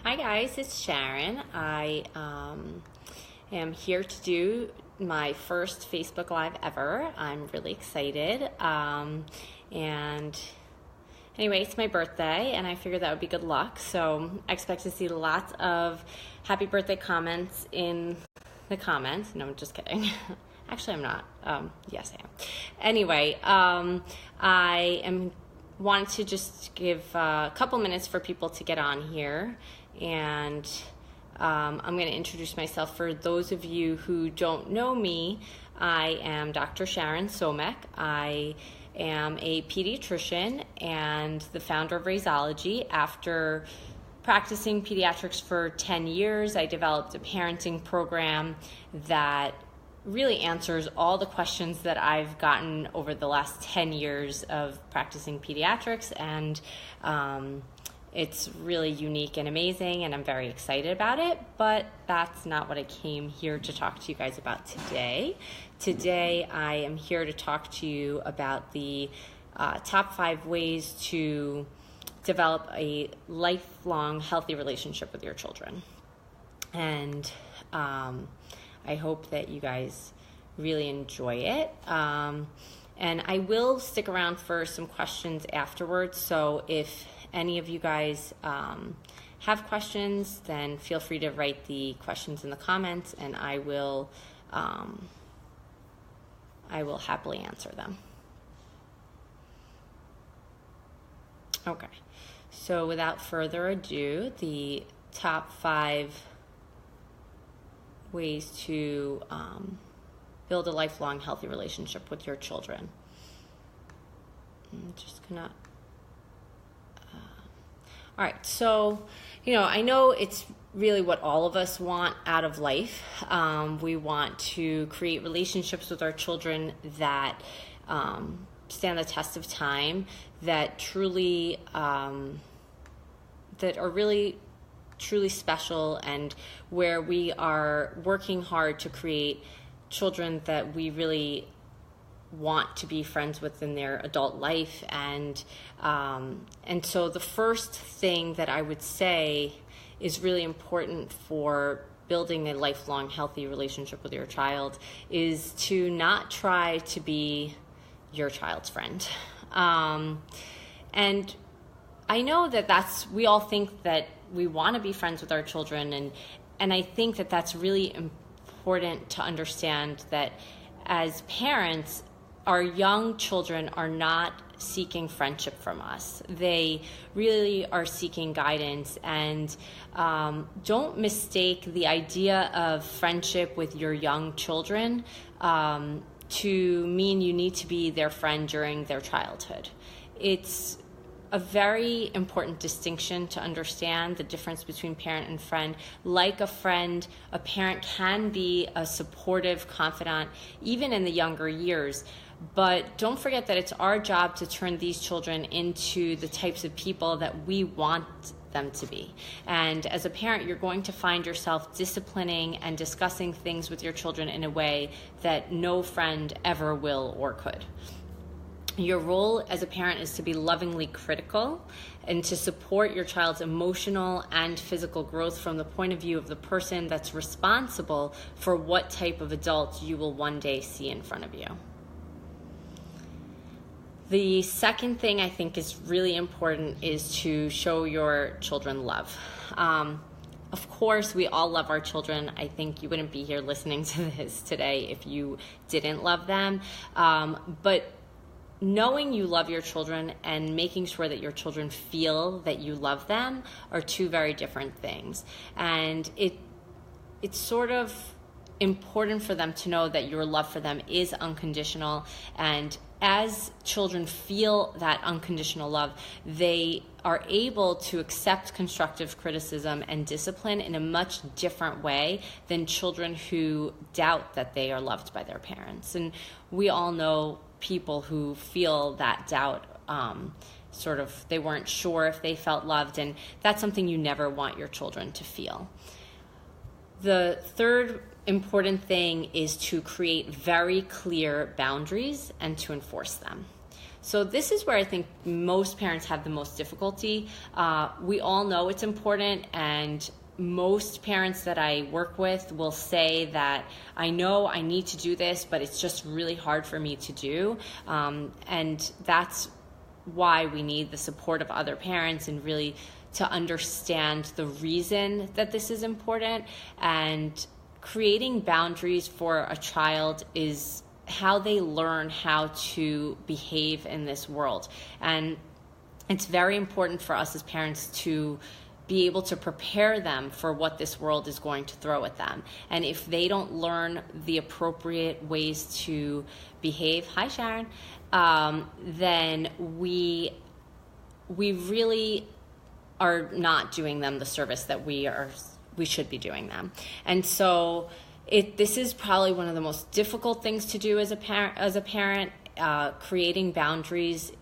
Hi guys, it's Sharon. I am here to do my first Facebook Live ever. I'm really excited. And anyway, it's my birthday and I figured that would be good luck. So I expect to see lots of happy birthday comments in the comments. No, I'm just kidding. Actually, I'm not. Yes, I am. Anyway, I wanted to just give a couple minutes for people to get on here, and I'm going to introduce myself. For those of you who don't know me, I am Dr. Sharon Somekh. I am a pediatrician and the founder of Raisology. After practicing pediatrics for 10 years, I developed a parenting program that really answers all the questions that I've gotten over the last 10 years of practicing pediatrics, and it's really unique and amazing, and I'm very excited about it, but that's not what I came here to talk to you guys about today. Today, I am here to talk to you about the top 5 ways to develop a lifelong healthy relationship with your children. And I hope that you guys really enjoy it. And I will stick around for some questions afterwards. So if any of you guys have questions, then feel free to write the questions in the comments, and I will happily answer them. Okay. So without further ado, the top 5 ways to build a lifelong healthy relationship with your children. I'm just gonna all right, so I know it's really what all of us want out of life. We want to create relationships with our children that stand the test of time, that truly that are really truly special, and where we are working hard to create children that we really want to be friends with in their adult life. And so the first thing that I would say is really important for building a lifelong healthy relationship with your child is to not try to be your child's friend. And I know that we all think that we want to be friends with our children, and I think that that's really important to understand that as parents, our young children are not seeking friendship from us. They really are seeking guidance, and don't mistake the idea of friendship with your young children to mean you need to be their friend during their childhood. It's a very important distinction to understand the difference between parent and friend. Like a friend, a parent can be a supportive confidant even in the younger years. But don't forget that it's our job to turn these children into the types of people that we want them to be. And as a parent, you're going to find yourself disciplining and discussing things with your children in a way that no friend ever will or could. Your role as a parent is to be lovingly critical and to support your child's emotional and physical growth from the point of view of the person that's responsible for what type of adult you will one day see in front of you. The second thing I think is really important is to show your children love. Of course, we all love our children. I think you wouldn't be here listening to this today if you didn't love them. But knowing you love your children and making sure that your children feel that you love them are two very different things. And it's sort of important for them to know that your love for them is unconditional. And as children feel that unconditional love, they are able to accept constructive criticism and discipline in a much different way than children who doubt that they are loved by their parents. And we all know people who feel that doubt, they weren't sure if they felt loved, and that's something you never want your children to feel. The third important thing is to create very clear boundaries and to enforce them. So this is where I think most parents have the most difficulty. We all know it's important, and most parents that I work with will say that I know I need to do this, but it's just really hard for me to do. And that's why we need the support of other parents and really to understand the reason that this is important. And creating boundaries for a child is how they learn how to behave in this world. And it's very important for us as parents to be able to prepare them for what this world is going to throw at them. And if they don't learn the appropriate ways to behave, hi Sharon, then we really are not doing them the service that we should be doing them. And so this is probably one of the most difficult things to do as a parent. Creating boundaries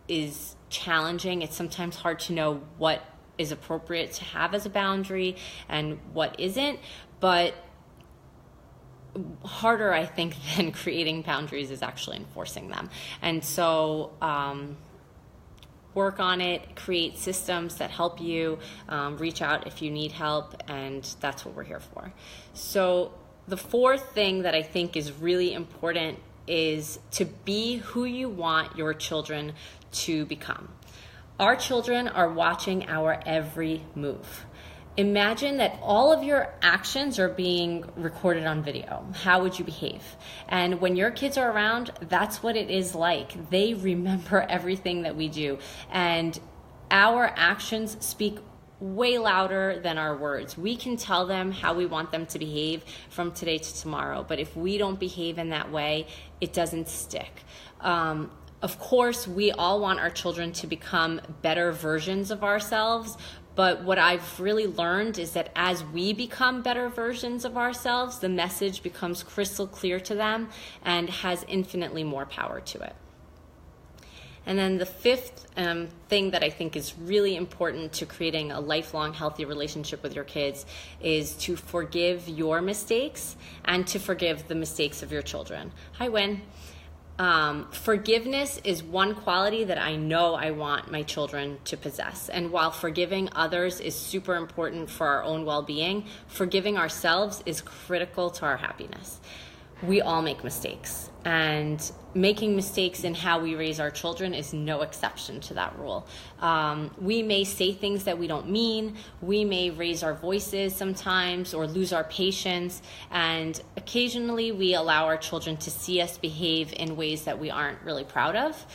is challenging. It's sometimes hard to know what is appropriate to have as a boundary and what isn't, but harder, I think, than creating boundaries is actually enforcing them. And so work on it, create systems that help you, reach out if you need help, and that's what we're here for. So the fourth thing that I think is really important is to be who you want your children to become. Our children are watching our every move. Imagine that all of your actions are being recorded on video. How would you behave? And when your kids are around, that's what it is like. They remember everything that we do. And our actions speak way louder than our words. We can tell them how we want them to behave from today to tomorrow. But if we don't behave in that way, it doesn't stick. Of course, we all want our children to become better versions of ourselves, but what I've really learned is that as we become better versions of ourselves, the message becomes crystal clear to them and has infinitely more power to it. And then the fifth thing that I think is really important to creating a lifelong healthy relationship with your kids is to forgive your mistakes and to forgive the mistakes of your children. Hi, Wynn. Forgiveness is one quality that I know I want my children to possess. And while forgiving others is super important for our own well-being, forgiving ourselves is critical to our happiness. We all make mistakes, and making mistakes in how we raise our children is no exception to that rule. We may say things that we don't mean. We may raise our voices sometimes or lose our patience. And occasionally we allow our children to see us behave in ways that we aren't really proud of.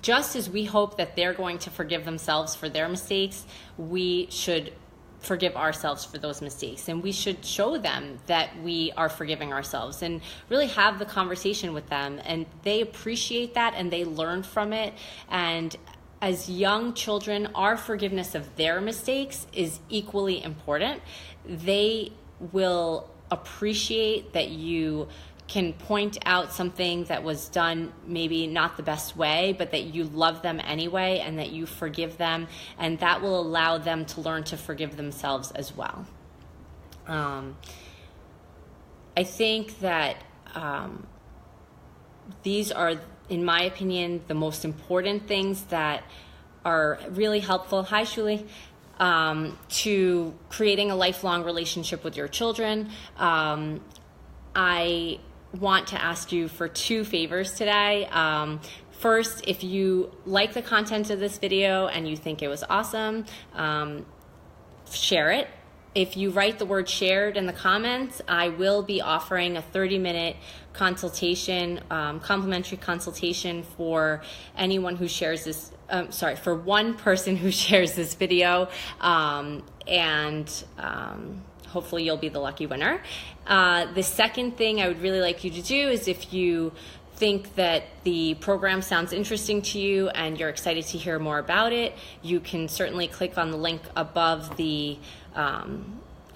Just as we hope that they're going to forgive themselves for their mistakes, we should forgive ourselves for those mistakes, and we should show them that we are forgiving ourselves and really have the conversation with them, and they appreciate that and they learn from it. And as young children, our forgiveness of their mistakes is equally important. They will appreciate that you can point out something that was done maybe not the best way, but that you love them anyway and that you forgive them, and that will allow them to learn to forgive themselves as well. I think that these are, in my opinion, the most important things that are really helpful. Hi, Shuli. To creating a lifelong relationship with your children. I want to ask you for two favors today. First, if you like the content of this video and you think it was awesome, share it. If you write the word shared in the comments, I will be offering a 30-minute consultation, complimentary consultation for anyone who shares this, for one person who shares this video, and hopefully you'll be the lucky winner. The second thing I would really like you to do is, if you think that the program sounds interesting to you and you're excited to hear more about it, you can certainly click on the link above the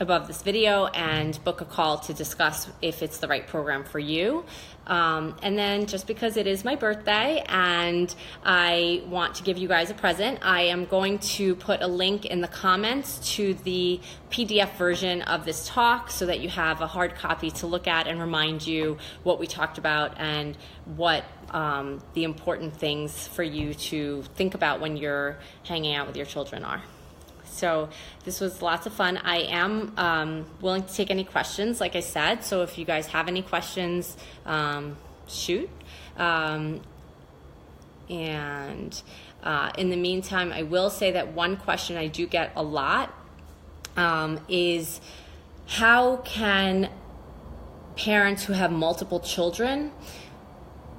above this video and book a call to discuss if it's the right program for you. And then just because it is my birthday and I want to give you guys a present, I am going to put a link in the comments to the PDF version of this talk so that you have a hard copy to look at and remind you what we talked about and what the important things for you to think about when you're hanging out with your children are. So this was lots of fun. I am willing to take any questions, like I said. So if you guys have any questions, shoot. And in the meantime, I will say that one question I do get a lot is how can parents who have multiple children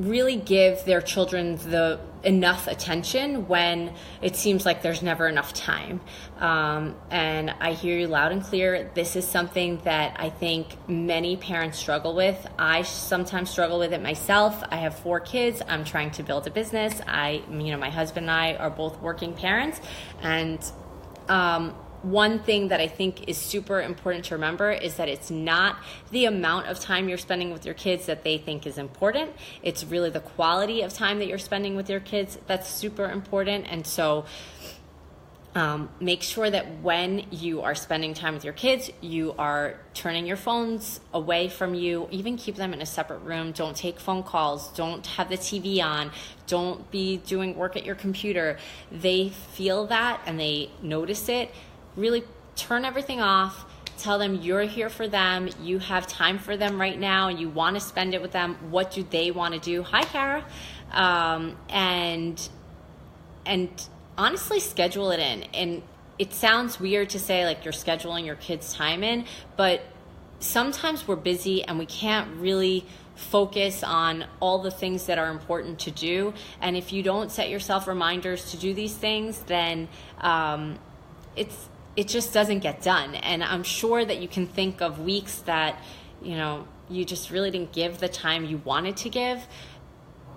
really give their children the enough attention when it seems like there's never enough time. And I hear you loud and clear. This is something that I think many parents struggle with. I sometimes struggle with it myself. I have 4 kids. I'm trying to build a business. My husband and I are both working parents. And one thing that I think is super important to remember is that it's not the amount of time you're spending with your kids that they think is important. It's really the quality of time that you're spending with your kids that's super important. And so make sure that when you are spending time with your kids, you are turning your phones away from you. Even keep them in a separate room. Don't take phone calls. Don't have the TV on. Don't be doing work at your computer. They feel that and they notice it. Really turn everything off. Tell them you're here for them. You have time for them right now. You want to spend it with them. What do they want to do? Hi, Kara. And honestly, schedule it in. And it sounds weird to say like you're scheduling your kids' time in, but sometimes we're busy and we can't really focus on all the things that are important to do. And if you don't set yourself reminders to do these things, then it just doesn't get done. And I'm sure that you can think of weeks that, you just really didn't give the time you wanted to give.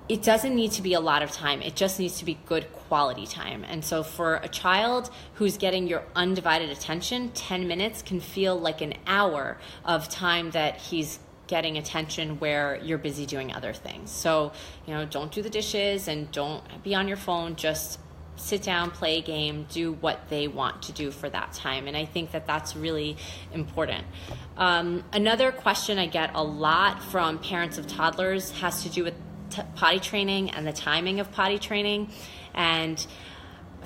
It doesn't need to be a lot of time. It just needs to be good quality time. And so for a child who's getting your undivided attention, 10 minutes can feel like an hour of time that he's getting attention where you're busy doing other things. So, don't do the dishes and don't be on your phone. Just sit down, play a game, do what they want to do for that time. And I think that that's really important. Another question I get a lot from parents of toddlers has to do with potty training and the timing of potty training. And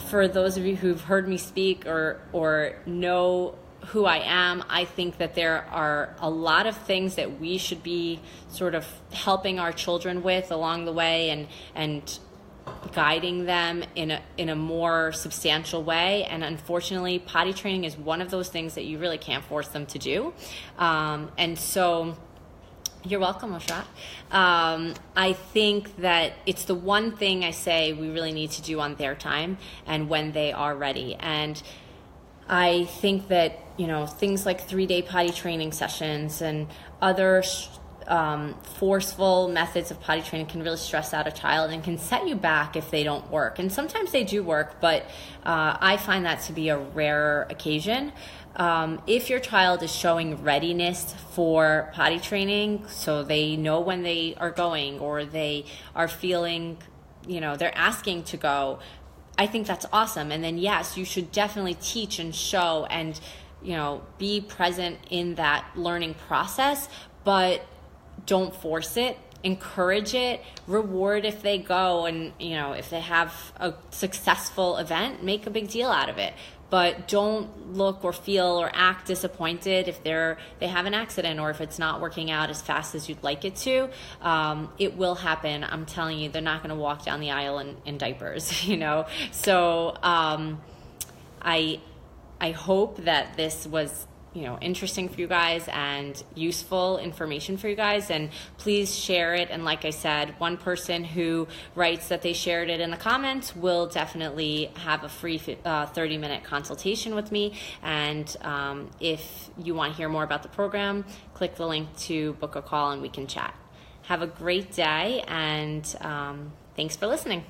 for those of you who've heard me speak or know who I am, I think that there are a lot of things that we should be sort of helping our children with along the way and guiding them in a more substantial way. And unfortunately, potty training is one of those things that you really can't force them to do. And so you're welcome, Oshrat. I think that it's the one thing I say we really need to do on their time and when they are ready. And I think that, things like 3-day potty training sessions and other forceful methods of potty training can really stress out a child and can set you back if they don't work. And sometimes they do work, but I find that to be a rare occasion. If your child is showing readiness for potty training, so they know when they are going or they are feeling, they're asking to go, I think that's awesome. And then, yes, you should definitely teach and show and, be present in that learning process, but don't force it. Encourage it, reward if they go, and if they have a successful event, make a big deal out of it. But don't look or feel or act disappointed if they have an accident or if it's not working out as fast as you'd like it to. It will happen. I'm telling you, they're not going to walk down the aisle in diapers, So I hope that this was interesting for you guys and useful information for you guys, and please share it. And like I said, one person who writes that they shared it in the comments will definitely have a free 30-minute consultation with me. And if you want to hear more about the program, click the link to book a call and we can chat. Have a great day, and thanks for listening.